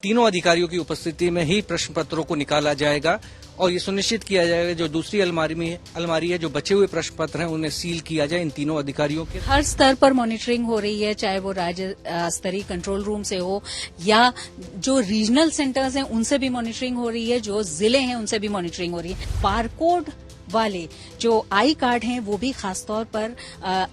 तीनों अधिकारियों की उपस्थिति में ही प्रश्न पत्रों को निकाला जाएगा और ये सुनिश्चित किया जाएगा जो दूसरी अलमारी है जो बचे हुए प्रश्न पत्र हैं उन्हें सील किया जाए इन तीनों अधिकारियों के। हर स्तर पर मॉनिटरिंग हो रही है, चाहे वो राज्य स्तरीय कंट्रोल रूम से हो या जो रीजनल सेंटर्स हैं उनसे भी मॉनिटरिंग हो रही है, जो जिले हैं उनसे भी मॉनिटरिंग हो रही है। बारकोड वाले जो आई कार्ड हैं वो भी खासतौर पर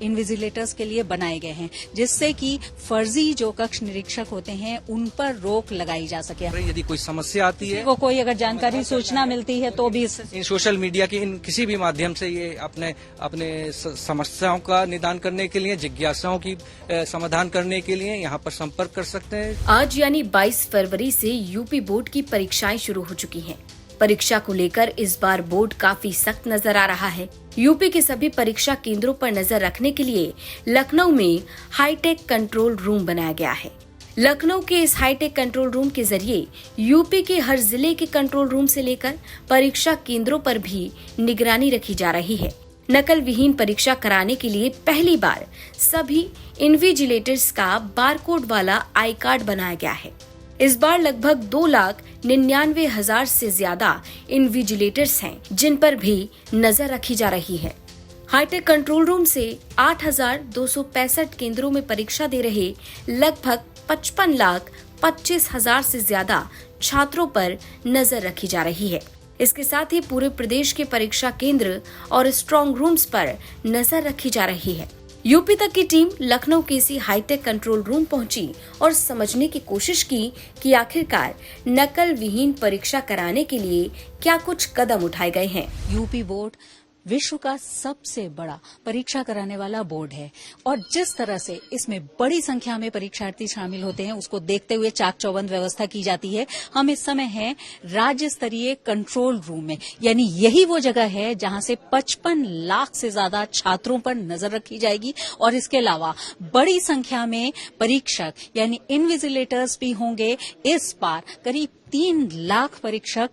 इन्विजिलेटर्स के लिए बनाए गए हैं, जिससे कि फर्जी जो कक्ष निरीक्षक होते हैं उन पर रोक लगाई जा सके। यदि कोई समस्या आती है, वो कोई अगर जानकारी सूचना मिलती है तो भी इन सोशल मीडिया के इन किसी भी माध्यम से ये अपने समस्याओं का निदान करने के लिए, जिज्ञासाओं की समाधान करने के लिए यहाँ पर संपर्क कर सकते हैं। आज यानी 22 फरवरी से यूपी बोर्ड की परीक्षाएं शुरू हो चुकी हैं। परीक्षा को लेकर इस बार बोर्ड काफी सख्त नजर आ रहा है। यूपी के सभी परीक्षा केंद्रों पर नजर रखने के लिए लखनऊ में हाईटेक कंट्रोल रूम बनाया गया है। लखनऊ के इस हाईटेक कंट्रोल रूम के जरिए यूपी के हर जिले के कंट्रोल रूम से लेकर परीक्षा केंद्रों पर भी निगरानी रखी जा रही है। नकल विहीन परीक्षा कराने के लिए पहली बार सभी इन्विजिलेटर्स का बारकोड वाला आई कार्ड बनाया गया है। इस बार लगभग 2,99,000 से ज्यादा इन्विजिलेटर्स हैं, जिन पर भी नजर रखी जा रही है। हाईटेक कंट्रोल रूम से 8,265 केंद्रों में परीक्षा दे रहे लगभग 55,25,000 से ज्यादा छात्रों पर नजर रखी जा रही है। इसके साथ ही पूरे प्रदेश के परीक्षा केंद्र और स्ट्रॉन्ग रूम्स पर नजर रखी जा रही है। यूपी तक की टीम लखनऊ के इसी हाईटेक कंट्रोल रूम पहुंची और समझने की कोशिश की कि आखिरकार नकल विहीन परीक्षा कराने के लिए क्या कुछ कदम उठाए गए हैं। यूपी बोर्ड विश्व का सबसे बड़ा परीक्षा कराने वाला बोर्ड है और जिस तरह से इसमें बड़ी संख्या में परीक्षार्थी शामिल होते हैं उसको देखते हुए चाक चौबंद व्यवस्था की जाती है। हम इस समय हैं राज्य स्तरीय कंट्रोल रूम में, यानी यही वो जगह है जहां से 55 लाख से ज्यादा छात्रों पर नजर रखी जाएगी और इसके अलावा बड़ी संख्या में परीक्षक यानी इन्विजिलेटर्स भी होंगे। इस बार करीब 3 लाख परीक्षक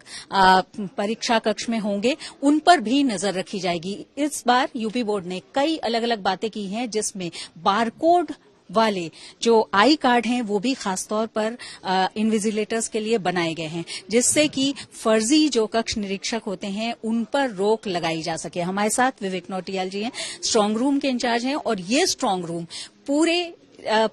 परीक्षा कक्ष में होंगे, उन पर भी नजर रखी जाएगी। इस बार यूपी बोर्ड ने कई अलग अलग बातें की हैं, जिसमें बारकोड वाले जो आई कार्ड हैं वो भी खासतौर पर इन्विजिलेटर्स के लिए बनाए गए हैं, जिससे कि फर्जी जो कक्ष निरीक्षक होते हैं उन पर रोक लगाई जा सके। हमारे साथ विवेक नौटियाल जी हैं, स्ट्रांग रूम के इंचार्ज हैं और ये स्ट्रांग रूम पूरे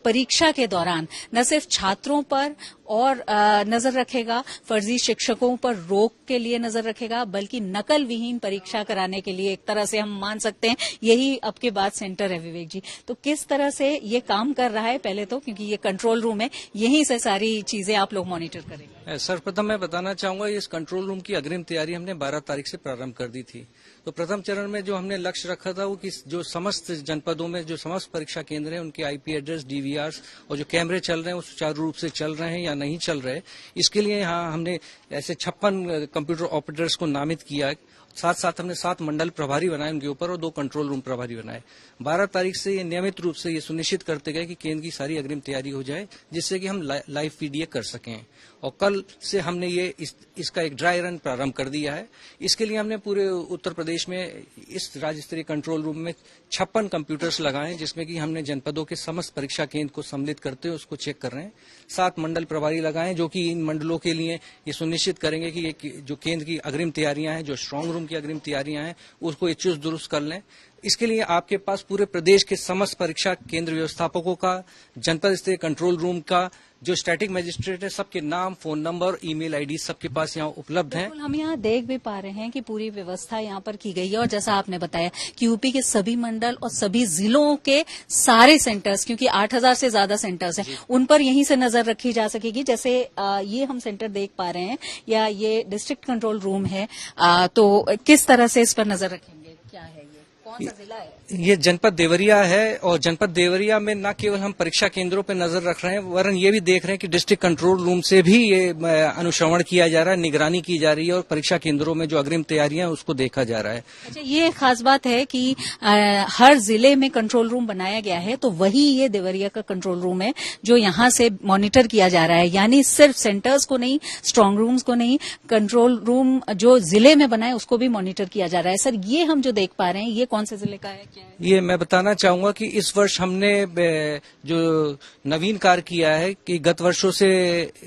परीक्षा के दौरान न सिर्फ छात्रों पर और नजर रखेगा, फर्जी शिक्षकों पर रोक के लिए नजर रखेगा, बल्कि नकल विहीन परीक्षा कराने के लिए एक तरह से हम मान सकते हैं यही अब के बाद सेंटर है। विवेक जी, तो किस तरह से ये काम कर रहा है? पहले तो क्योंकि ये कंट्रोल रूम है, यहीं से सारी चीजें आप लोग मॉनिटर करेंगे। सर्वप्रथम मैं बताना चाहूंगा इस कंट्रोल रूम की अग्रिम तैयारी हमने 12 तारीख से प्रारंभ कर दी थी। तो प्रथम चरण में जो हमने लक्ष्य रखा था वो कि जो समस्त जनपदों में जो समस्त परीक्षा केंद्र हैं उनके आईपी एड्रेस, डीवीआर और जो कैमरे चल रहे हैं वो सुचारू रूप से चल रहे हैं या नहीं चल रहे, इसके लिए यहाँ हमने ऐसे 56 कंप्यूटर ऑपरेटर्स को नामित किया। साथ साथ हमने 7 मंडल प्रभारी बनाए उनके ऊपर और 2 कंट्रोल रूम प्रभारी बनाए। 12 तारीख से ये नियमित रूप से ये सुनिश्चित करते गए कि केंद्र की सारी अग्रिम तैयारी हो जाए, जिससे कि हम लाइव पीडीए कर सकें। और कल से हमने ये इसका एक ड्राई रन प्रारंभ कर दिया है। इसके लिए हमने पूरे उत्तर प्रदेश में इस राज्य स्तरीय कंट्रोल रूम में 56 कंप्यूटर्स लगाए, जिसमें कि हमने जनपदों के समस्त परीक्षा केंद्र को सम्मिलित करते हुए उसको चेक कर रहे हैं। 7 मंडल प्रभारी लगाए जो कि इन मंडलों के लिए ये सुनिश्चित करेंगे कि ये जो केंद्र की अग्रिम तैयारियां हैं, जो स्ट्रांग रूम की अग्रिम तैयारियां हैं, उसको ये चुस्त दुरुस्त कर लें। इसके लिए आपके पास पूरे प्रदेश के समस्त परीक्षा केंद्र व्यवस्थापकों का, जनपद स्तरीय कंट्रोल रूम का जो स्टैटिक मजिस्ट्रेट है, सबके नाम, फोन नंबर, ईमेल आईडी सबके पास यहाँ उपलब्ध हैं। हम यहाँ देख भी पा रहे हैं कि पूरी व्यवस्था यहाँ पर की गई है और जैसा आपने बताया कि यूपी के सभी मंडल और सभी जिलों के सारे सेंटर्स, क्योंकि 8,000 से ज्यादा सेंटर्स हैं, उन पर यहीं से नजर रखी जा सकेगी। जैसे ये हम सेंटर देख पा रहे हैं या ये डिस्ट्रिक्ट कंट्रोल रूम है, तो किस तरह से इस पर नजर रखेंगे? क्या है ये, कौन सा जिला है? ये जनपद देवरिया है और जनपद देवरिया में न केवल हम परीक्षा केंद्रों पर नजर रख रहे हैं, वरन ये भी देख रहे हैं कि डिस्ट्रिक्ट कंट्रोल रूम से भी ये अनुश्रवण किया जा रहा है, निगरानी की जा रही है और परीक्षा केंद्रों में जो अग्रिम तैयारियां हैं उसको देखा जा रहा है। अच्छा, ये खास बात है कि हर जिले में कंट्रोल रूम बनाया गया है, तो वही ये देवरिया का कंट्रोल रूम है जो यहाँ से मॉनिटर किया जा रहा है। यानी सिर्फ सेंटर्स को नहीं, स्ट्रांग रूम्स को नहीं, कंट्रोल रूम जो जिले में बना है उसको भी मॉनिटर किया जा रहा है। सर, ये हम जो देख पा रहे हैं ये कौन से जिले का है, क्या है? ये मैं बताना चाहूंगा कि इस वर्ष हमने जो नवीन कार्य किया है कि गत वर्षों से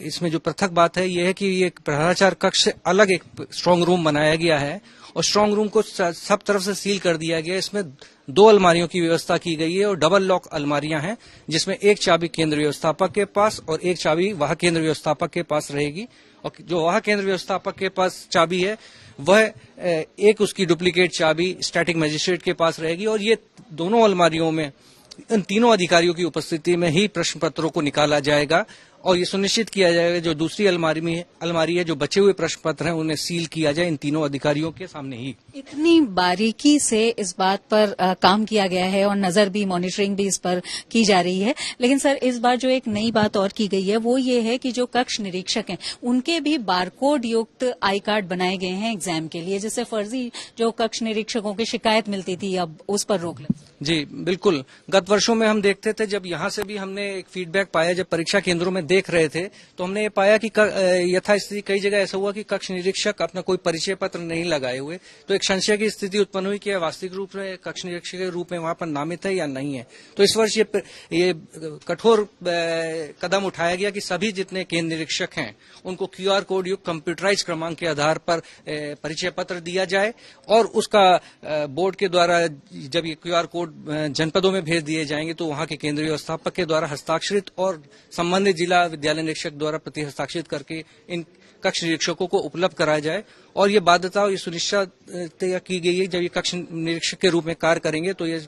इसमें जो पृथक बात है ये है कि ये भ्रष्टाचार कक्ष से अलग एक स्ट्रांग रूम बनाया गया है और स्ट्रांग रूम को सब तरफ से सील कर दिया गया है। इसमें 2 अलमारियों की व्यवस्था की गई है और डबल लॉक अलमारियां हैं, जिसमें एक चाबी केंद्र व्यवस्थापक के पास और एक चाबी वाह केंद्र व्यवस्थापक के पास रहेगी। और जो वाह केंद्र व्यवस्थापक के पास चाबी है वह एक उसकी डुप्लीकेट चाबी स्टैटिक मजिस्ट्रेट के पास रहेगी और ये दोनों अलमारियों में इन तीनों अधिकारियों की उपस्थिति में ही प्रश्न पत्रों को निकाला जाएगा और ये सुनिश्चित किया जाएगा जो दूसरी अलमारी है जो बचे हुए प्रश्न पत्र हैं उन्हें सील किया जाए इन तीनों अधिकारियों के सामने ही। इतनी बारीकी से इस बात पर काम किया गया है और नजर भी, मॉनिटरिंग भी इस पर की जा रही है। लेकिन सर, इस बार जो एक नई बात और की गई है वो ये है कि जो कक्ष निरीक्षक हैं उनके भी बारकोड युक्त आई कार्ड बनाए गए हैं एग्जाम के लिए, जिससे फर्जी जो कक्ष निरीक्षकों की शिकायत मिलती थी अब उस पर रोक लगी। जी बिल्कुल, गत वर्षों में हम देखते थे, जब यहाँ से भी हमने एक फीडबैक पाया, जब परीक्षा केंद्रों में देख रहे थे तो हमने ये पाया कि यथास्थिति कई जगह ऐसा हुआ कि कक्ष निरीक्षक अपना कोई परिचय पत्र नहीं लगाए हुए, तो एक संशय की स्थिति उत्पन्न हुई कि वास्तविक रूप में कक्ष निरीक्षक के रूप में वहां पर नामित है या नहीं है। तो इस वर्ष ये कठोर कदम उठाया गया कि सभी जितने केंद्र निरीक्षक हैं उनको QR कोड युक्त कंप्यूटराइज क्रमांक के आधार पर परिचय पत्र दिया जाए और उसका बोर्ड के द्वारा जब ये QR कोड जनपदों में भेज दिए जाएंगे तो वहां के केंद्रीय व्यवस्थापक के द्वारा हस्ताक्षरित और संबंधित जिला विद्यालय निरीक्षक द्वारा प्रति हस्ताक्षरित करके इन कक्ष निरीक्षकों को उपलब्ध कराया जाए। और ये बाध्यता ये सुनिश्चित की गई है जब ये कक्ष निरीक्षक के रूप में कार्य करेंगे तो ये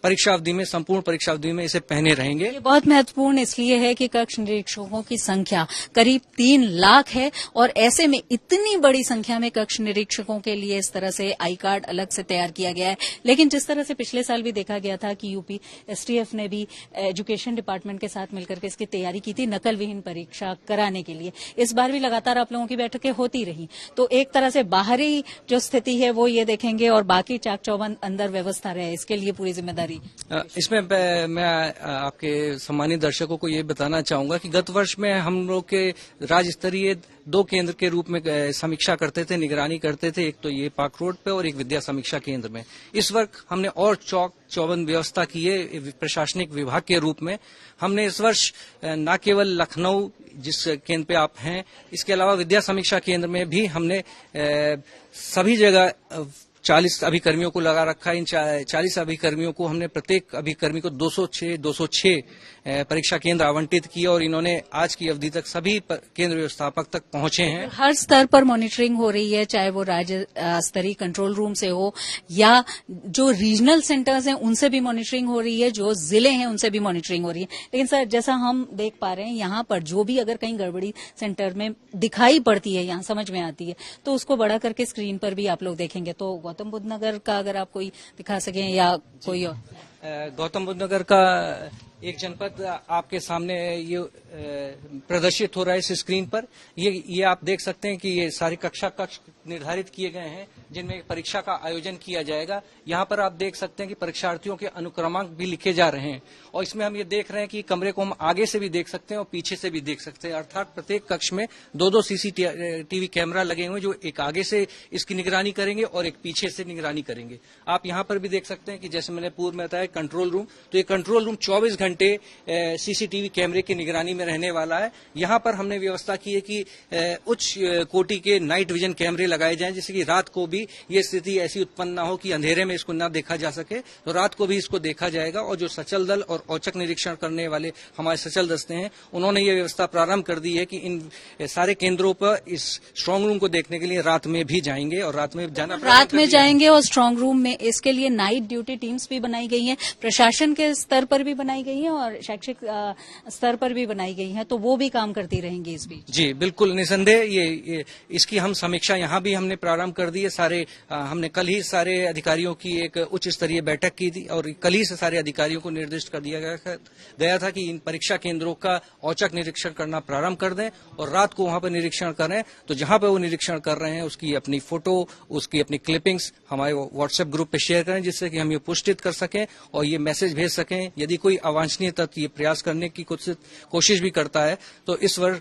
परीक्षा अवधि में, संपूर्ण परीक्षा अवधि में इसे पहने रहेंगे। ये बहुत महत्वपूर्ण इसलिए है कि कक्ष निरीक्षकों की संख्या करीब 3 लाख है और ऐसे में इतनी बड़ी संख्या में कक्ष निरीक्षकों के लिए इस तरह से आई कार्ड अलग से तैयार किया गया है। लेकिन जिस तरह से पिछले साल भी देखा गया था कि यूपी STF ने भी एजुकेशन डिपार्टमेंट के साथ मिलकर के इसकी तैयारी की थी नकल विहीन परीक्षा कराने के लिए, इस बार भी लगातार आप लोगों की बैठकें होती रही। तो एक तरह से बाहरी जो स्थिति है वो ये देखेंगे और बाकी चाक चौबंद अंदर व्यवस्था रहे, इसके लिए पूरी जिम्मेदारी। इसमें मैं आपके सम्मानित दर्शकों को ये बताना चाहूंगा कि गत वर्ष में हम लोग के राज्य स्तरीय 2 केंद्र के रूप में समीक्षा करते थे, निगरानी करते थे, एक तो ये पार्क रोड पे और एक विद्या समीक्षा केंद्र में। इस वर्ष हमने और चौक चौबंद व्यवस्था की है प्रशासनिक विभाग के रूप में। हमने इस वर्ष न केवल लखनऊ जिस केंद्र पे आप हैं, इसके अलावा विद्या समीक्षा केंद्र में भी हमने सभी जगह 40 अभिकर्मियों को लगा रखा है। इन 40 अभिकर्मियों को हमने प्रत्येक अभिकर्मी को 206 परीक्षा केंद्र आवंटित किए और इन्होंने आज की अवधि तक सभी केंद्र व्यवस्थापक तक पहुंचे हैं। हर स्तर पर मॉनिटरिंग हो रही है, चाहे वो राज्य स्तरीय कंट्रोल रूम से हो या जो रीजनल सेंटर्स हैं उनसे भी मॉनिटरिंग हो रही है, जो जिले हैं उनसे भी मॉनिटरिंग हो रही है। लेकिन सर, जैसा हम देख पा रहे हैं यहाँ पर जो भी अगर कहीं गड़बड़ी सेंटर में दिखाई पड़ती है, यहाँ समझ में आती है, तो उसको बड़ा करके स्क्रीन पर भी आप लोग देखेंगे। तो गौतम बुद्ध नगर का अगर आप कोई दिखा सकें या कोई और। गौतम बुद्ध नगर का एक जनपद आपके सामने ये प्रदर्शित हो रहा है इस स्क्रीन पर। ये आप देख सकते हैं कि ये सारे कक्षा कक्ष निर्धारित किए गए हैं जिनमें परीक्षा का आयोजन किया जाएगा। यहाँ पर आप देख सकते हैं कि परीक्षार्थियों के अनुक्रमांक भी लिखे जा रहे हैं और इसमें हम ये देख रहे हैं कि कमरे को हम आगे से भी देख सकते हैं और पीछे से भी देख सकते हैं। अर्थात प्रत्येक कक्ष में 2-2 CCTV कैमरा लगे हुए जो एक आगे से इसकी निगरानी करेंगे और एक पीछे से निगरानी करेंगे। आप यहाँ पर भी देख सकते हैं कि जैसे मैंने पूर्व में बताया कंट्रोल रूम, तो ये कंट्रोल रूम 24 घंटे CCTV कैमरे की निगरानी में रहने वाला है। यहाँ पर हमने व्यवस्था की है कि उच्च कोटि के नाइट विजन कैमरे लगाए जाएं, जिससे कि रात को भी ये स्थिति ऐसी उत्पन्न ना हो कि अंधेरे में इसको ना देखा जा सके, तो रात को भी इसको देखा जाएगा। और जो सचल दल और औचक निरीक्षण करने वाले हमारे सचल दस्ते हैं, उन्होंने ये व्यवस्था प्रारंभ कर दी है कि इन सारे केंद्रों पर इस स्ट्रांग रूम को देखने के लिए रात में भी जाएंगे और रात में जाएंगे और स्ट्रांग रूम में इसके लिए नाइट ड्यूटी टीम्स भी बनाई गई हैं, प्रशासन के स्तर पर भी बनाई गई हैं और शैक्षिक स्तर पर भी बनाई गई हैं, तो वो भी काम करती रहेंगी इस बीच। जी बिल्कुल, निसंदेह ये इसकी हम समीक्षा यहाँ भी हमने प्रारंभ कर दी है। हमने कल ही सारे अधिकारियों की एक उच्च स्तरीय बैठक की थी और कल ही से सारे अधिकारियों को निर्दिष्ट कर दिया गया था कि इन परीक्षा केंद्रों का औचक निरीक्षण करना प्रारंभ कर दें और रात को वहां पर निरीक्षण करें। तो जहां पर वो निरीक्षण कर रहे हैं उसकी अपनी फोटो, उसकी अपनी क्लिपिंग्स हमारे व्हाट्सएप ग्रुप पे शेयर करें, जिससे कि हम ये पुष्टित कर सकें और ये मैसेज भेज सकें। यदि कोई अवांछनीय तत्व ये प्रयास करने की कोशिश भी करता है तो इस वर्ष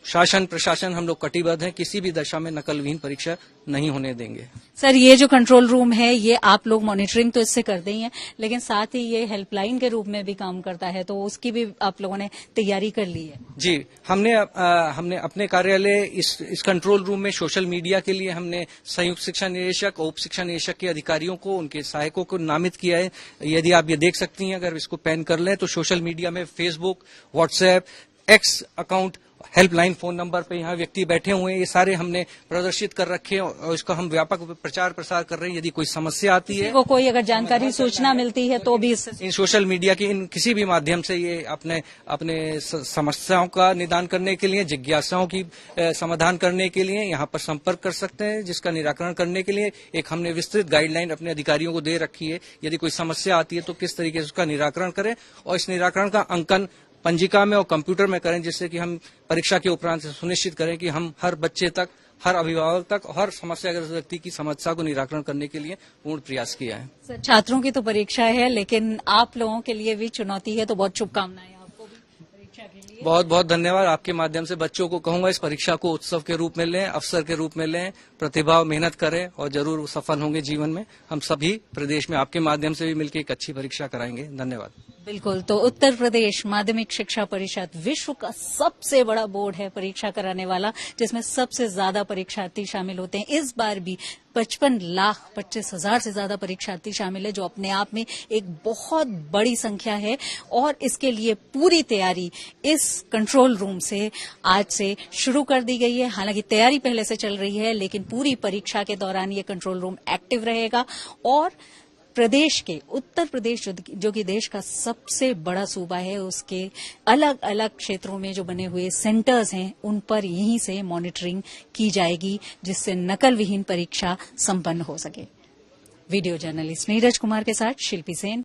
शासन प्रशासन हम लोग कटिबद्ध हैं, किसी भी दशा में नकलविहीन परीक्षा नहीं होने देंगे। सर, ये जो कंट्रोल रूम है, ये आप लोग मॉनिटरिंग तो इससे करते ही हैं, लेकिन साथ ही ये हेल्पलाइन के रूप में भी काम करता है, तो उसकी भी आप लोगों ने तैयारी कर ली है? जी, हमने अपने कार्यालय इस कंट्रोल रूम में सोशल मीडिया के लिए हमने संयुक्त शिक्षा निदेशक, उप शिक्षा निदेशक के अधिकारियों को, उनके सहायकों को नामित किया है। यदि आप ये देख सकती हैं, अगर इसको पेन कर लें तो सोशल मीडिया में Facebook, WhatsApp, x account, helpline phone number पे यहाँ व्यक्ति बैठे हुए हैं, ये सारे हमने प्रदर्शित कर रखे हैं और इसका हम व्यापक प्रचार प्रसार कर रहे हैं। यदि कोई समस्या आती है, वो कोई अगर जानकारी सूचना मिलती है तो भी इन सोशल मीडिया के इन किसी भी माध्यम से ये अपने समस्याओं का निदान करने के लिए, जिज्ञासाओं की समाधान करने के लिए यहाँ पर संपर्क कर सकते हैं, जिसका निराकरण करने के लिए एक हमने विस्तृत गाइडलाइन अपने अधिकारियों को दे रखी है। यदि कोई समस्या आती है तो किस तरीके से उसका निराकरण करें और इस निराकरण का अंकन पंजिका में और कंप्यूटर में करें, जिससे कि हम परीक्षा के उपरांत सुनिश्चित करें कि हम हर बच्चे तक, हर अभिभावक तक, हर समस्याग्रस्त व्यक्ति की समस्या को निराकरण करने के लिए पूर्ण प्रयास किया है। सर, छात्रों की तो परीक्षा है, लेकिन आप लोगों के लिए भी चुनौती है, तो बहुत शुभकामनाएं आपको भी परीक्षा के लिए। बहुत बहुत धन्यवाद। आपके माध्यम से बच्चों को कहूंगा इस परीक्षा को उत्सव के रूप में लें, अवसर के रूप में लें, प्रतिभा मेहनत करें और जरूर सफल होंगे जीवन में। हम सभी प्रदेश में आपके माध्यम से भी मिलकर एक अच्छी परीक्षा कराएंगे। धन्यवाद। बिल्कुल, तो उत्तर प्रदेश माध्यमिक शिक्षा परिषद विश्व का सबसे बड़ा बोर्ड है परीक्षा कराने वाला, जिसमें सबसे ज्यादा परीक्षार्थी शामिल होते हैं। इस बार भी 55,25,000 से ज्यादा परीक्षार्थी शामिल है, जो अपने आप में एक बहुत बड़ी संख्या है और इसके लिए पूरी तैयारी इस कंट्रोल रूम से आज से शुरू कर दी गई है। हालांकि तैयारी पहले से चल रही है, लेकिन पूरी परीक्षा के दौरान ये कंट्रोल रूम एक्टिव रहेगा और प्रदेश के, उत्तर प्रदेश जो कि देश का सबसे बड़ा सूबा है, उसके अलग अलग क्षेत्रों में जो बने हुए सेंटर्स हैं, उन पर यहीं से मॉनिटरिंग की जाएगी, जिससे नकल विहीन परीक्षा संपन्न हो सके। वीडियो जर्नलिस्ट नीरज कुमार के साथ शिल्पी सेन।